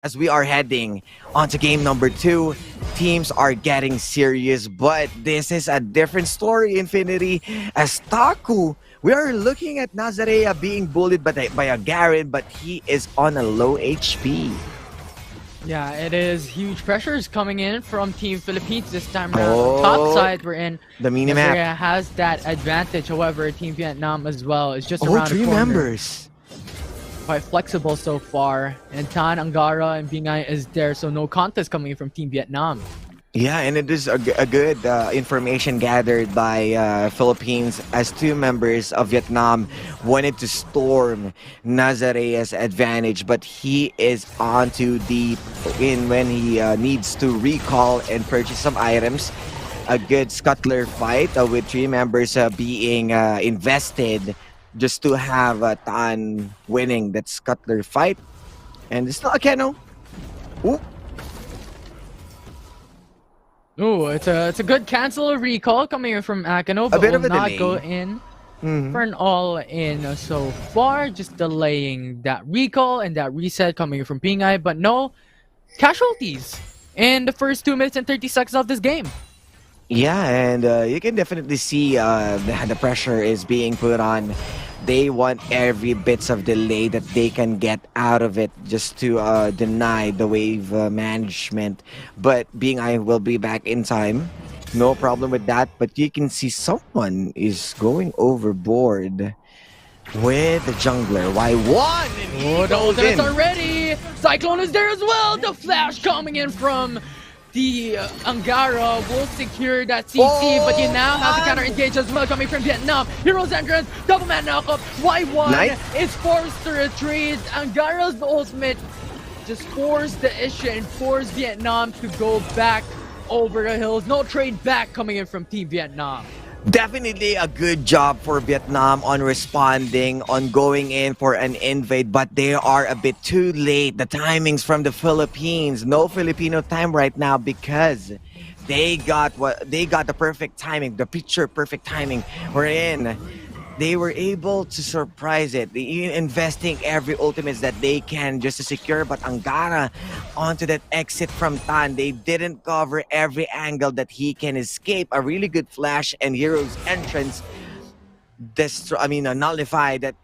As we are heading onto game number 2, teams are getting serious, but this is a different story, Infinity. As Taku, we are looking at Nazarea being bullied by a Garen, but he is on a low HP. Yeah, it is huge pressures coming in from Team Philippines this time around. On top side, we're in. The minimap. Nazarea has that advantage. However, Team Vietnam as well is just Oh, around the three corner. members. Quite flexible so far. And Tan, Angara, and Bingai is there, so no contest coming in from Team Vietnam. Yeah, and it is a good information gathered by Philippines as two members of Vietnam wanted to storm Nazarea's advantage, but he is on too deep in when he needs to recall and purchase some items. A good scuttler fight with three members being invested just to have Tan winning that scuttler fight. And it's not a Keno. Ooh. Ooh, it's a good cancel recall coming in from Akano, but bit will of a not delay. go in Mhm. for an all-in so far. Just delaying that recall and that reset coming in from Bingai, but no casualties in the first 2 minutes and 30 seconds of this game. Yeah, and you can definitely see the pressure is being put on. They want every bits of delay that they can get out of it just to deny the wave management. But being I will be back in time, no problem with that. But you can see someone is going overboard with the jungler. Why one? And he Oh, the goes ultimates in. are ready! Cyclone is there as well! The flash coming in from the Angara will secure that CC, but you now have the counter engage as well coming from Vietnam. Heroes entrance, double man knockup, Y1 Nice. is forced to retreat. Angara's ultimate just forced the issue and forced Vietnam to go back over the hills. No trade back coming in from Team Vietnam. Definitely a good job for Vietnam on responding, on going in for an invade, but they are a bit too late. The timings from the Philippines, no Filipino time right now because they got the perfect timing, the picture perfect timing. We're in. They were able to surprise it, investing every ultimates that they can just to secure. But Angara onto that exit from Tan, they didn't cover every angle that he can escape. A really good flash and Hero's entrance nullify that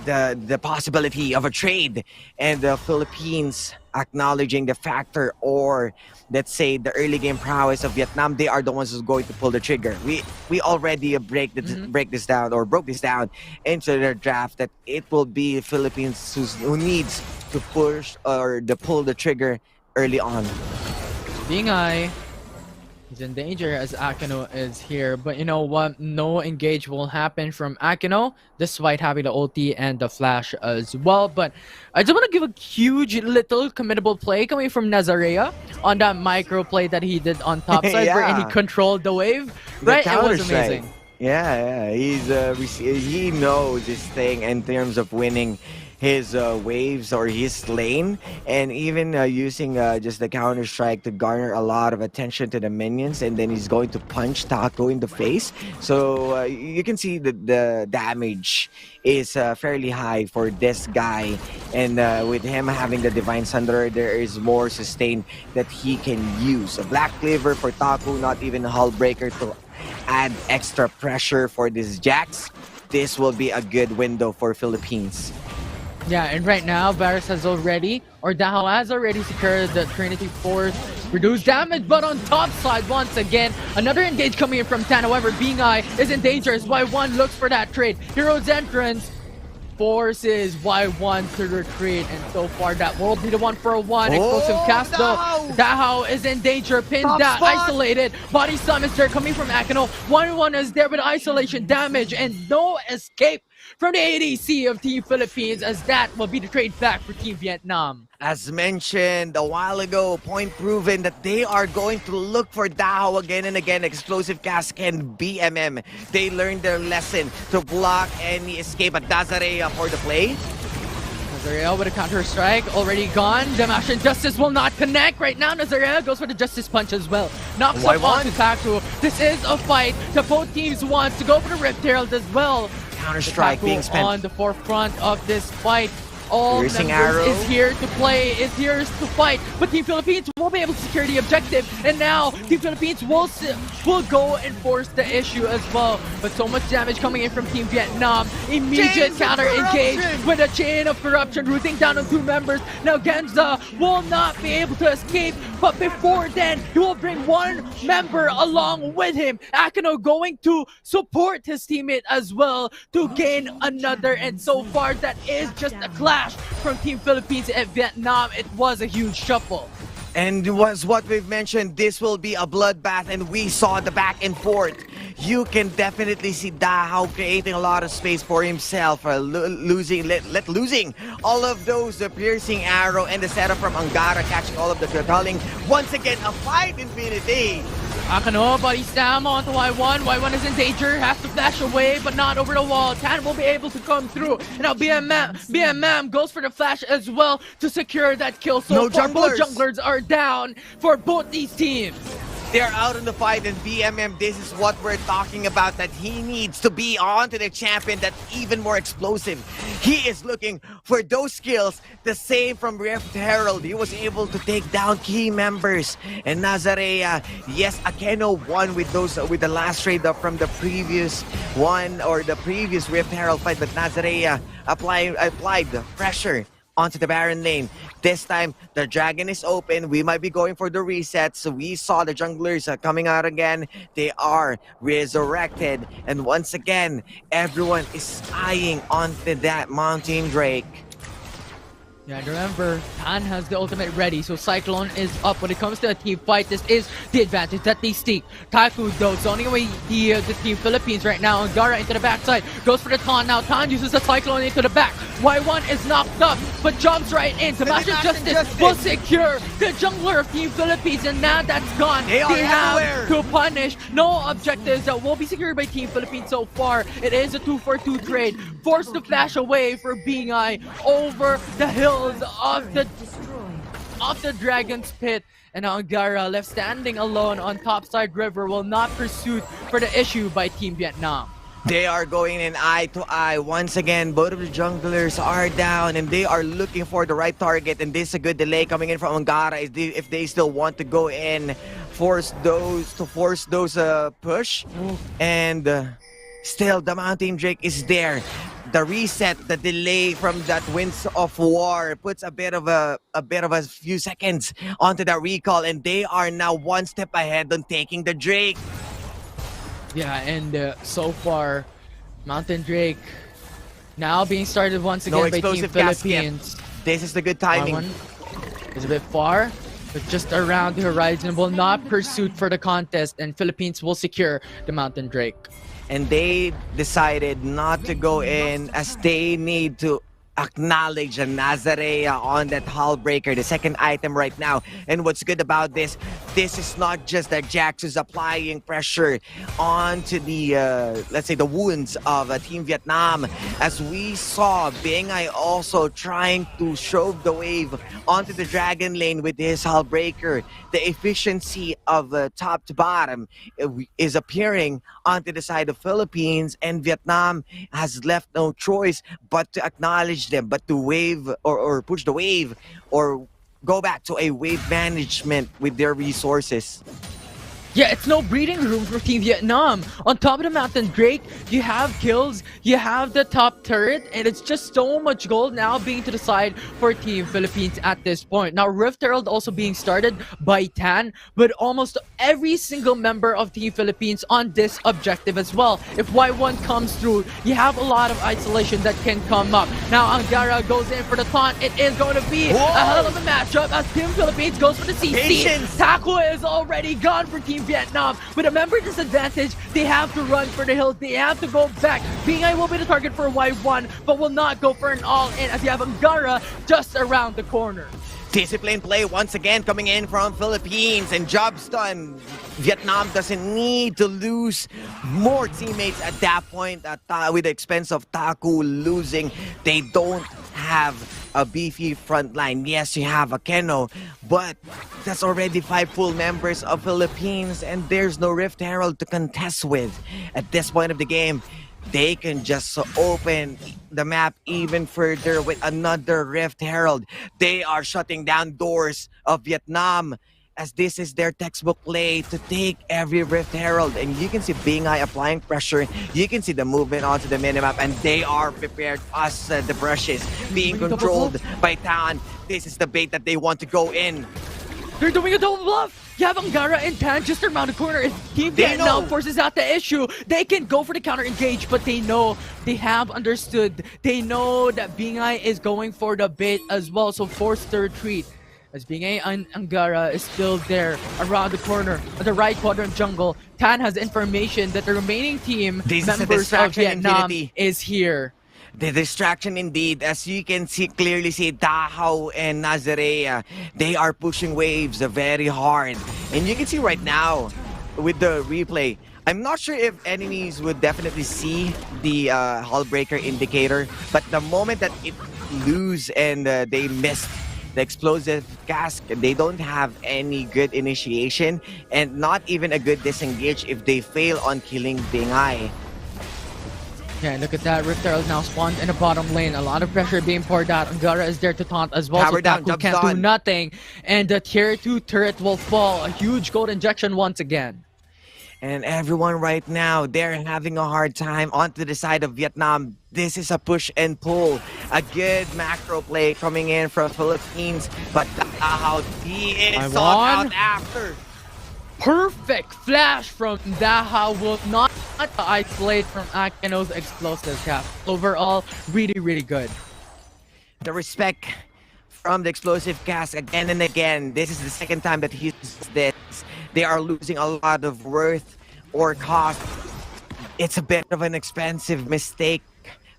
the possibility of a trade, and the Philippines acknowledging the factor, or let's say the early game prowess of Vietnam. They are the ones who's going to pull the trigger. We already broke this down into their draft that it will be Philippines who needs to push or to pull the trigger early on. Bingai is in danger as Akino is here, but you know what? No engage will happen from Akino, despite having the ulti and the flash as well. But I just want to give a huge little committable play coming from Nazarea on that micro play that he did on top side, where he Yeah. controlled the wave. The Right? It was counter-strike. amazing. Yeah, he knows this thing in terms of winning his waves or his lane, and even using just the counter strike to garner a lot of attention to the minions, and then he's going to punch Taco in the face. So you can see that the damage is fairly high for this guy, and with him having the Divine Sunderer, there is more sustain that he can use. A Black Cleaver for Taco, not even a Hull Breaker to add extra pressure for this Jax. This will be a good window for Philippines. Yeah, and right now, Varus has already, or Dahao has already secured the Trinity Force, reduced damage, but on top side, once again, another engage coming in from Tan. However, Bingai is in danger as Y1 looks for that trade. Hero's entrance forces Y1 to retreat, and so far that will be the one for a one. Explosive cast though. no! Dahao is in danger, pinned Top down, spot! isolated. Body slam is there coming from Akino. 1-1 is there with isolation damage and no escape from the ADC of Team Philippines, as that will be the trade back for Team Vietnam. As mentioned a while ago, point proven that they are going to look for Dahao again and again. Explosive cast and BMM. They learned their lesson to block any escape at Nazarea for the play. Nazarea with a counter strike, already gone. Damash and Justice will not connect right now. Nazarea goes for the Justice Punch as well. Knocks Why up one? onto Taku. This is a fight that both teams want to go for the Rift Herald as well. Counter strike being Taku spent. on the forefront of this fight. All Piercing members arrow. is here to play, is here to fight, but Team Philippines will be able to secure the objective, and now Team Philippines will go and force the issue as well. But so much damage coming in from Team Vietnam. Immediate Chains of counter engage corruption. with a chain of corruption rooting down on 2 members. Now Genza will not be able to escape, but before then, he will bring 1 member along with him. Akino going to support his teammate as well to gain another, and so far that is just a clash from Team Philippines and Vietnam. It was a huge shuffle. And was what we've mentioned, this will be a bloodbath, and we saw the back and forth. You can definitely see Dahao creating a lot of space for himself, losing all of those, the piercing arrow and the setup from Angara, catching all of the culling. Once again, a fight infinity. Akano, body slam onto Y1. Y1 is in danger, has to flash away, but not over the wall. Tan will be able to come through. And now BMM goes for the flash as well to secure that kill. So No far, both junglers. junglers are down for both these teams. They're out in the fight, and BMM, this is what we're talking about, that he needs to be on to the champion that's even more explosive. He is looking for those skills, the same from Rift Herald. He was able to take down key members. And Nazarea, yes, Akeno won with the last trade up from the previous one, or the previous Rift Herald fight, but Nazarea applied the pressure onto the Baron lane. This time, the Dragon is open. We might be going for the reset. So we saw the junglers coming out again. They are resurrected. And once again, everyone is eyeing onto that Mountain Drake. Yeah, and remember, Tan has the ultimate ready, so Cyclone is up. When it comes to a team fight, this is the advantage that they seek. Taku, though, zoning away the Team Philippines right now. Angara into the backside, goes for the taunt now. Tan uses the Cyclone into the back. Y1 is knocked up, but jumps right in. Sebastian Justice will secure the jungler of Team Philippines, and now that's gone. They are have everywhere. to punish. No objectives that will be secured by Team Philippines so far. It is a 2-for-2 trade. Forced to flash away for Bingay over the hill of the Dragon's Pit, and Angara left standing alone on topside river will not pursue for the issue by Team Vietnam. They are going in eye to eye. Once again, both of the junglers are down, and they are looking for the right target. And this is a good delay coming in from Angara if they still want to go in, force those push. And still, the Mountain Drake is there. The reset, the delay from that Winds of War puts a bit of a few seconds onto the recall, and they are now one step ahead on taking the Drake. Yeah, and so far, Mountain Drake now being started once No again by Team explosive gas yet. Philippines. This is the good timing. Y1 is a bit far, but just around the horizon, will not pursue for the contest, and Philippines will secure the Mountain Drake. And they decided not to go in as they need to acknowledge a Nazarea on that hull breaker, the second item right now. And what's good about this is not just that Jax is applying pressure onto the, let's say, the wounds of Team Vietnam. As we saw, Bingay also trying to shove the wave onto the Dragon lane with his hull breaker. The efficiency of top to bottom is appearing onto the side of Philippines, and Vietnam has left no choice but to acknowledge them, but to wave or push the wave, or go back to a wave management with their resources. Yeah, it's no breathing room for Team Vietnam. On top of the Mountain Drake, you have kills, you have the top turret, and it's just so much gold now being to the side for Team Philippines at this point. Now, Rift Herald also being started by Tan, but almost every single member of Team Philippines on this objective as well. If Y1 comes through, you have a lot of isolation that can come up. Now, Angara goes in for the taunt. It is going to be a hell of a matchup as Team Philippines goes for the CC. Patience. Taku is already gone for Team Vietnam, but remember this advantage, they have to run for the hills, they have to go back. Bingay will be the target for Y1, but will not go for an all-in as you have Angara just around the corner. Discipline play once again coming in from Philippines, and job's done. Vietnam doesn't need to lose more teammates at that point with the expense of Taku losing. They don't have a beefy front line. Yes, you have a Keno, but that's already 5 full members of Philippines, and there's no Rift Herald to contest with. At this point of the game, they can just open the map even further with another Rift Herald. They are shutting down doors of Vietnam, as this is their textbook play to take every Rift Herald. And you can see Bingai applying pressure. You can see the movement onto the minimap, and they are prepared as the brushes being controlled by Tan. This is the bait that they want to go in. They're doing a double bluff! You have Angara and Tan just around the corner. If Team They Vietnam know. forces out the issue, they can go for the counter engage, but they know, they have understood. They know that Bingai is going for the bait as well, so force the retreat. As Bingai and Angara is still there around the corner of the right quadrant jungle. Tan has information that the remaining team This is a members of distraction, Vietnam Infinity. is here. The distraction indeed, as you can clearly see, Dahao and Nazarea, they are pushing waves very hard. And you can see right now with the replay, I'm not sure if enemies would definitely see the hull breaker indicator, but the moment that it lose and they missed the explosive cask, they don't have any good initiation and not even a good disengage if they fail on killing Bingai. Yeah, look at that. Rift Herald now spawned in the bottom lane. A lot of pressure being poured out. Angara is there to taunt as well. Power So down, Taku jumps can't do on. nothing. And the tier 2 turret will fall. A huge gold injection once again. And everyone right now, they're having a hard time onto the side of Vietnam. This is a push and pull. A good macro play coming in from Philippines, but Dahao, he is sought out after. Perfect flash from Dahao will not isolate from Akino's explosive cap. Overall, really, really good. The respect from the explosive cast again and again. This is the second time that he uses this. They are losing a lot of worth or cost. It's a bit of an expensive mistake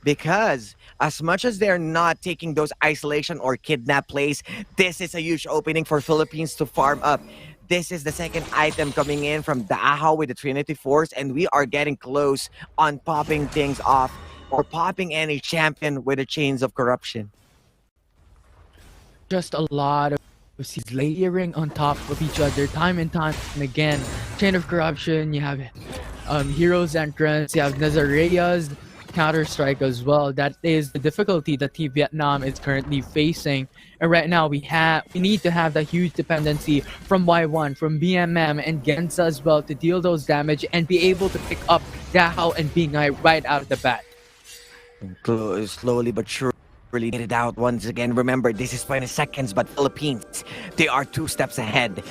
because as much as they're not taking those isolation or kidnap plays, this is a huge opening for Philippines to farm up. This is the second item coming in from Dahao with the Trinity Force, and we are getting close on popping things off or popping any champion with the chains of corruption. Just a lot of seeds layering on top of each other time and time and again. Chain of corruption, you have Heroes Entrance, you have Nazarea's Counter-Strike as well. That is the difficulty that Team Vietnam is currently facing. And right now we need to have that huge dependency from Y1, from BMM and Gensa as well to deal those damage and be able to pick up Dahao and Bingai right out of the bat. Slowly but surely get it out once again. Remember, this is 20 seconds, but Philippines, they are 2 steps ahead.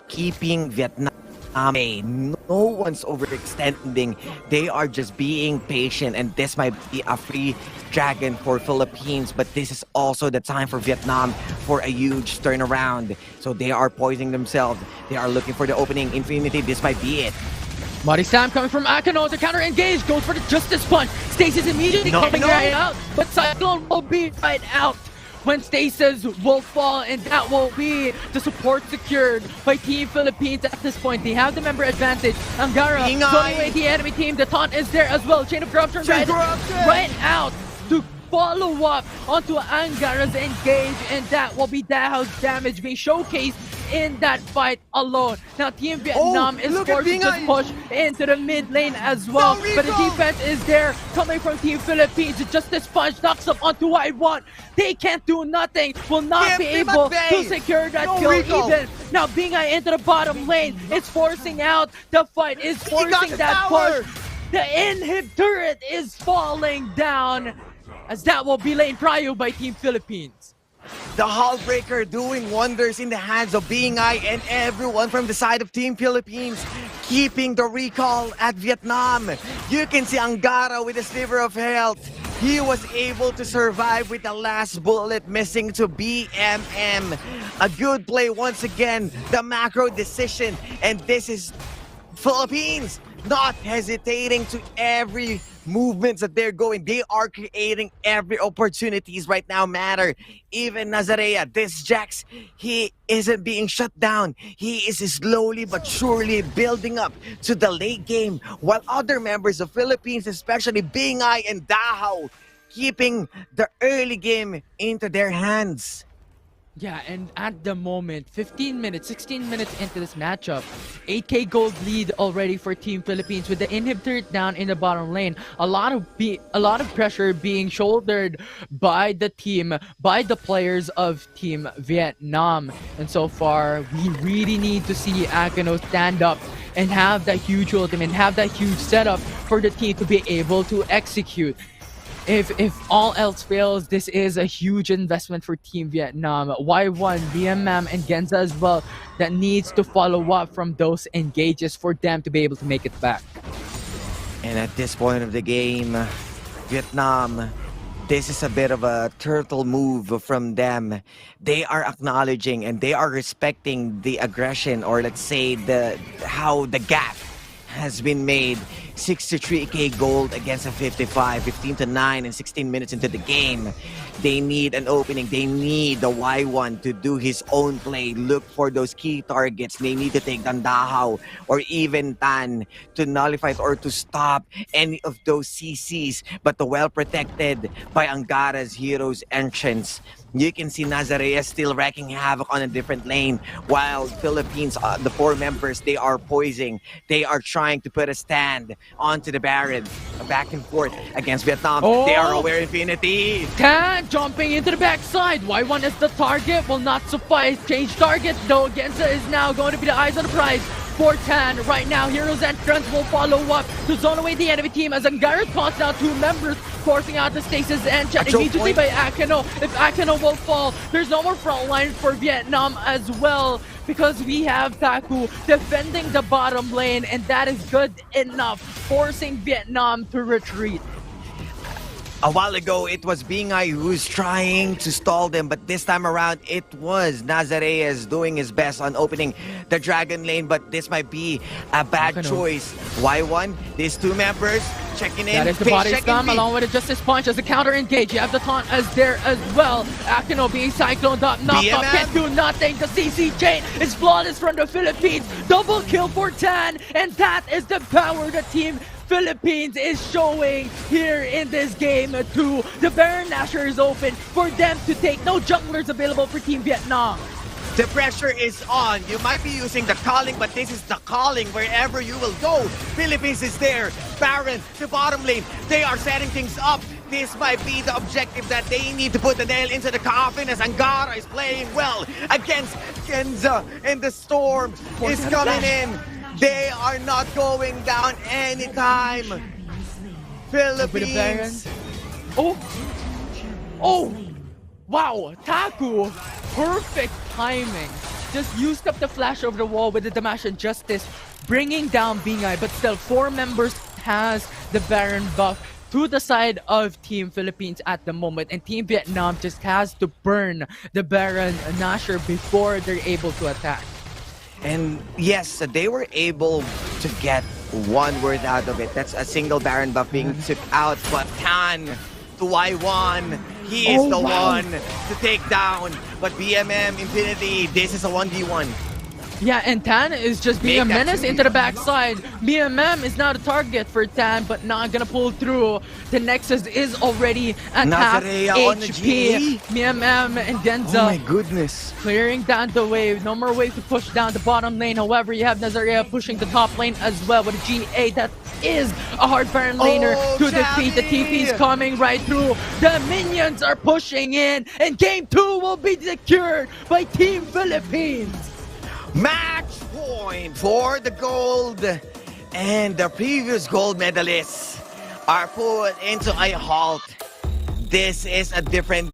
Keeping Vietnam away. No one's overextending. They are just being patient, and this might be a free dragon for Philippines, but this is also the time for Vietnam for a huge turnaround. So they are poising themselves. They are looking for the opening. Infinity, this might be it. Body slam coming from Akino to counter engage, goes for the Justice Punch. Stasis immediately coming right out, but Cyclone will be right out when Stasis will fall, and that will be the support secured by Team Philippines at this point. They have the member advantage. Angara Bingai. zoning away the enemy team. The taunt is there as well. Chain of corruption right out to follow up onto Angara's engage, and that will be Dahao's damage being showcased in that fight alone. Now Team Vietnam is look at forced to just Bingai. push into the mid lane as well, No but the recall. defense is there coming from Team Philippines. Justice Punch knocks up onto Y1. They can't do nothing, will not Give be him able a bait. to secure that No kill recall. even. Now Bingai into the bottom lane, it's forcing out the fight, is got forcing the that tower. push. The inhib turret is falling down, as that will be lane prio by Team Philippines. The Hull Breaker doing wonders in the hands of Bingai and everyone from the side of Team Philippines, keeping the recall at Vietnam. You can see Angara with a sliver of health. He was able to survive with the last bullet missing to BMM. A good play once again, the macro decision, and this is Philippines not hesitating to every movements that they're going. They are creating every opportunities right now matter. Even Nazarea, this Jax, he isn't being shut down. He is slowly but surely building up to the late game, while other members of Philippines, especially Bingai and Dahao, keeping the early game into their hands. Yeah, and at the moment, 15 minutes, 16 minutes into this matchup, 8k gold lead already for Team Philippines with the inhibitor down in the bottom lane. A lot of pressure being shouldered by the team, by the players of Team Vietnam. And so far, we really need to see Akino stand up and have that huge ultimate, and have that huge setup for the team to be able to execute. If all else fails, this is a huge investment for Team Vietnam. Y1, BMM, and Genza as well that needs to follow up from those engages for them to be able to make it back. And at this point of the game, Vietnam, this is a bit of a turtle move from them. They are acknowledging and they are respecting the aggression, or let's say how the gap has been made. 63k gold against a 55, 15 to 9 and 16 minutes into the game. They need an opening. They need the Y1 to do his own play, look for those key targets. They need to take down Dahao or even Tan to nullify or to stop any of those CCs, but well protected by Angara's hero's entrance. You can see Nazarea still wreaking havoc on a different lane, while Philippines, the 4 members, they are poising. They are trying to put a stand onto the Baron. Back and forth against Vietnam. They are aware Infinity. Tan jumping into the backside. Y1 is the target, will not suffice. Change target though. Genza is now going to be the eyes on the prize for Tan. Right now, Hero's Entrance will follow up to zone away the enemy team as Angara taunts down 2 members, forcing out the stasis and check immediately by Akino. If Akino will fall, there's no more front line for Vietnam as well, because we have Taku defending the bottom lane, and that is good enough, forcing Vietnam to retreat. A while ago, it was Bingay who's trying to stall them, but this time around, it was Nazareas doing his best on opening the Dragon Lane, but this might be a bad choice. Y1, these 2 members checking in. That is the body slam along with the Justice Punch as the counter engage. You have the taunt as there as well. Akino being cycloned up, knocked up, can't do nothing. The CC chain is flawless from the Philippines. Double kill for Tan, and that is the power the Team Philippines is showing here in this game too. The Baron Nashor is open for them to take. No junglers available for Team Vietnam. The pressure is on. You might be using the calling, but this is the calling wherever you will go. Philippines is there. Baron, the bottom lane, they are setting things up. This might be the objective that they need to put the nail into the coffin, as Angara is playing well against Genza, and the storm is coming in. They are not going down anytime. Philippines. Oh, wow, Taku, perfect timing. Just used up the flash over the wall with the Damash and Justice, bringing down Bingay, but still 4 members has the Baron buff to the side of Team Philippines at the moment, and Team Vietnam just has to burn the Baron Nashor before they're able to attack. And yes, they were able to get 1 word out of it. That's a single Baron buff being took out, but Tan to Y1, he is the one to take down. But BMM Infinity, this is a 1v1. Yeah, and Tan is just being a menace into the backside. BMM is now the target for Tan, but not gonna pull through. The Nexus is already at half HP. BMM and Genza. Oh my goodness. Clearing down the wave. No more wave to push down the bottom lane. However, you have Nazarea pushing the top lane as well with a GA that is a hard Baron laner to defeat. The TP's coming right through. The minions are pushing in, and game 2 will be secured by Team Philippines. Match point for the gold, and the previous gold medalists are put into a halt. This is a different